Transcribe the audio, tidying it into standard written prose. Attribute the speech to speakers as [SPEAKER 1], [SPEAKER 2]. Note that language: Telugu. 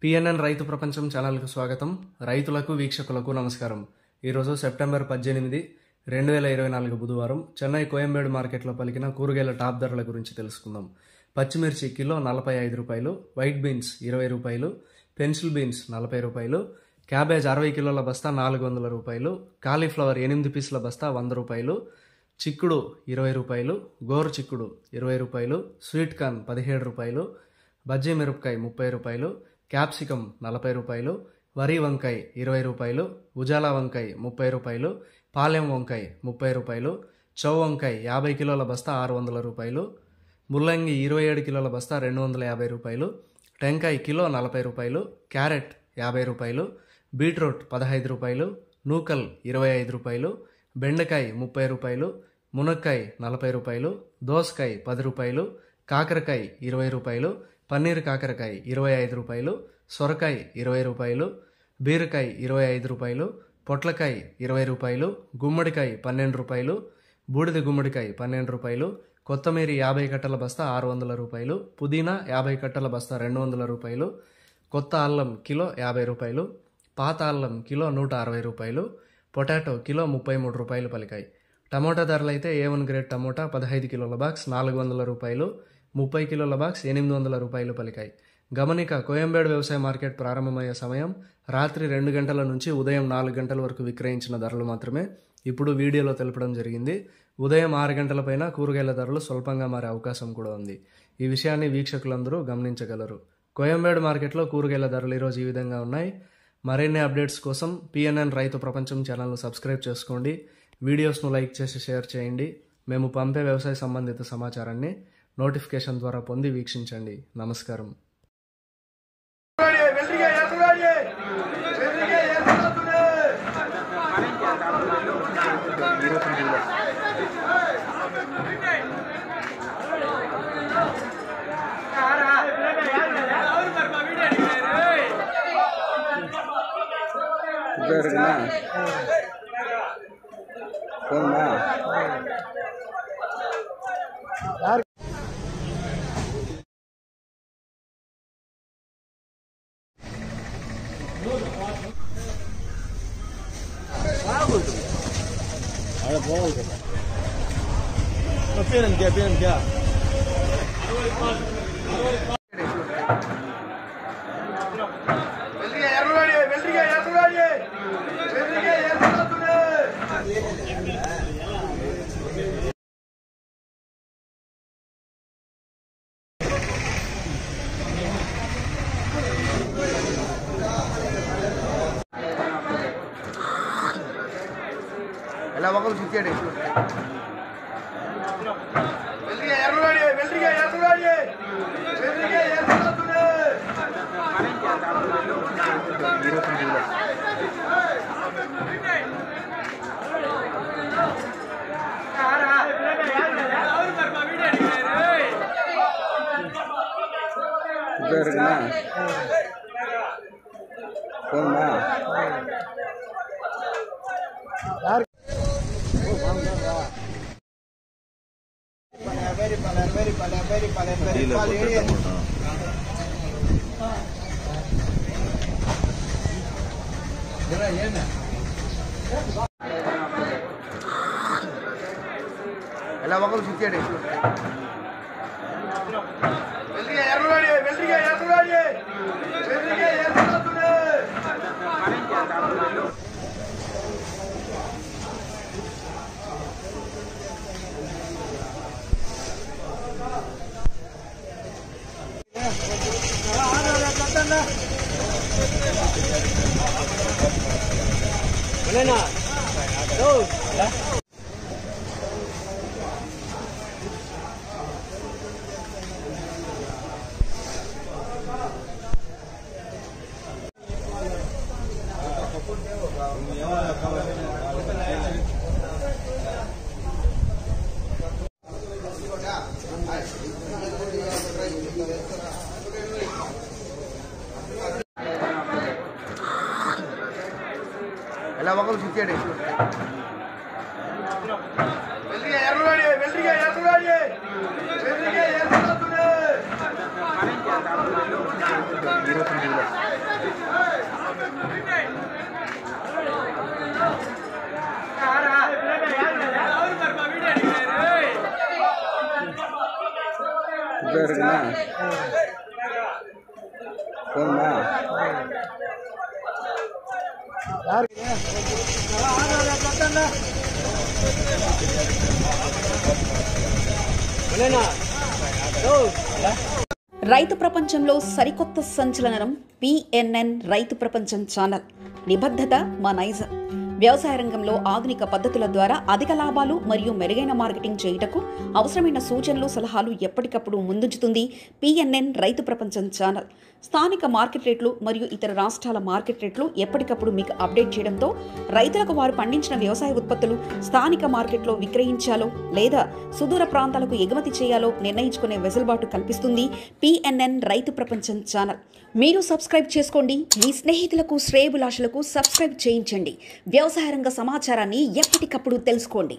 [SPEAKER 1] పిఎన్ఎన్ రైతు ప్రపంచం ఛానల్కు స్వాగతం. రైతులకు వీక్షకులకు నమస్కారం. ఈరోజు సెప్టెంబర్ 18, 2024 బుధవారం చెన్నై కోయంబేడు మార్కెట్లో పలికిన కూరగాయల టాప్ ధరల గురించి తెలుసుకుందాం. పచ్చిమిర్చి కిలో 45 రూపాయలు, వైట్ బీన్స్ 20 రూపాయలు, పెన్సిల్ బీన్స్ 40 రూపాయలు, క్యాబేజ్ 60 కిలోల బస్తా 400 రూపాయలు, కాలీఫ్లవర్ 8 పీసుల బస్తా 100 రూపాయలు, చిక్కుడు 20 రూపాయలు, గోరు చిక్కుడు 20 రూపాయలు, స్వీట్ కార్న్ 17 రూపాయలు, బజ్జీ మిరపకాయ 30 రూపాయలు, క్యాప్సికం 40 రూపాయలు, వరి వంకాయ 20 రూపాయలు, ఉజాలా వంకాయ 30 రూపాయలు, పాలెం వంకాయ 30 రూపాయలు, చౌ వంకాయ 50 కిలోల బస్తా 600 రూపాయలు, ముల్లంగి 27 కిలోల బస్తా 250 రూపాయలు, టెంకాయ కిలో 40 రూపాయలు, క్యారెట్ 50 రూపాయలు, బీట్రూట్ 15 రూపాయలు, నూకల్ 25 రూపాయలు, బెండకాయ 30 రూపాయలు, మునక్కాయ 40 రూపాయలు, దోసకాయ 10 రూపాయలు, కాకరకాయ 20 రూపాయలు, పన్నీర్ కాకరకాయ 25 రూపాయలు, సొరకాయ 20 రూపాయలు, బీరకాయ 25 రూపాయలు, పొట్లకాయ 20 రూపాయలు, గుమ్మడికాయ 12 రూపాయలు, బూడిద గుమ్మడికాయ 12 రూపాయలు, కొత్తమీర 50 కట్టల బస్తా 600 రూపాయలు, పుదీనా 50 కట్టల బస్తా 200 రూపాయలు, కొత్త అల్లం కిలో 50 రూపాయలు, పాత అల్లం కిలో 160 రూపాయలు, పొటాటో కిలో 33 రూపాయలు పలికాయి. టమోటా ధరలు అయితే A1 గ్రేడ్ టమోటా 15 కిలోల బాక్స్ 400 రూపాయలు, 30 కిలోల బాక్స్ 800 రూపాయలు పలికాయి. గమనిక, కోయంబేడు వ్యవసాయ మార్కెట్ ప్రారంభమయ్యే సమయం రాత్రి 2 గంటల నుంచి ఉదయం 4 గంటల వరకు విక్రయించిన ధరలు మాత్రమే ఇప్పుడు వీడియోలో తెలపడం జరిగింది. ఉదయం 6 గంటల పైన కూరగాయల ధరలు స్వల్పంగా మారే అవకాశం కూడా ఉంది. ఈ విషయాన్ని వీక్షకులందరూ గమనించగలరు. కోయంబేడు మార్కెట్లో కూరగాయల ధరలు ఈరోజు ఈ విధంగా ఉన్నాయి. మరిన్ని అప్డేట్స్ కోసం పిఎన్ఎన్ రైతు ప్రపంచం ఛానల్ను సబ్స్క్రైబ్ చేసుకోండి. వీడియోస్ను లైక్ చేసి షేర్ చేయండి. మేము పంపే వ్యవసాయ సంబంధిత సమాచారాన్ని నోటిఫికేషన్ ద్వారా పొంది వీక్షించండి. నమస్కారం.
[SPEAKER 2] क्या ఎలా ఒకరు చిచ్చాడు ఎలా ఒకరు చిచ్చాడు ఎలా ఒకరు చిచ్చాడు
[SPEAKER 3] Gracias.
[SPEAKER 2] பேருக்குண்ணா போதுமா
[SPEAKER 3] రైతు ప్రపంచంలో సరికొత్త సంచలనం పిఎన్ఎన్ రైతు ప్రపంచం ఛానల్. నిబద్ధత మా నైజం. వ్యవసాయ రంగంలో ఆధునిక పద్ధతుల ద్వారా అధిక లాభాలు మరియు మెరుగైన మార్కెటింగ్ చేయుటకు అవసరమైన సూచనలు, సలహాలు ఎప్పటికప్పుడు ముందుంచుతుంది పిఎన్ఎన్ రైతు ప్రపంచం ఛానల్. స్థానిక మార్కెట్ రేట్లు మరియు ఇతర రాష్ట్రాల మార్కెట్ రేట్లు ఎప్పటికప్పుడు మీకు అప్డేట్ చేయడంతో రైతులకు వారు పండించిన వ్యవసాయ ఉత్పత్తులు స్థానిక మార్కెట్లో విక్రయించాలో లేదా సుదూర ప్రాంతాలకు ఎగుమతి చేయాలో నిర్ణయించుకునే వెసులుబాటు కల్పిస్తుంది పిఎన్ఎన్ రైతు ప్రపంచం ఛానల్. మీరు సబ్స్క్రైబ్ చేసుకోండి. మీ స్నేహితులకు, శ్రేయోభిలాషులకు సబ్స్క్రైబ్ చేయించండి. వ్యవసాయ రంగ సమాచారాన్ని ఎప్పటికప్పుడు తెలుసుకోండి.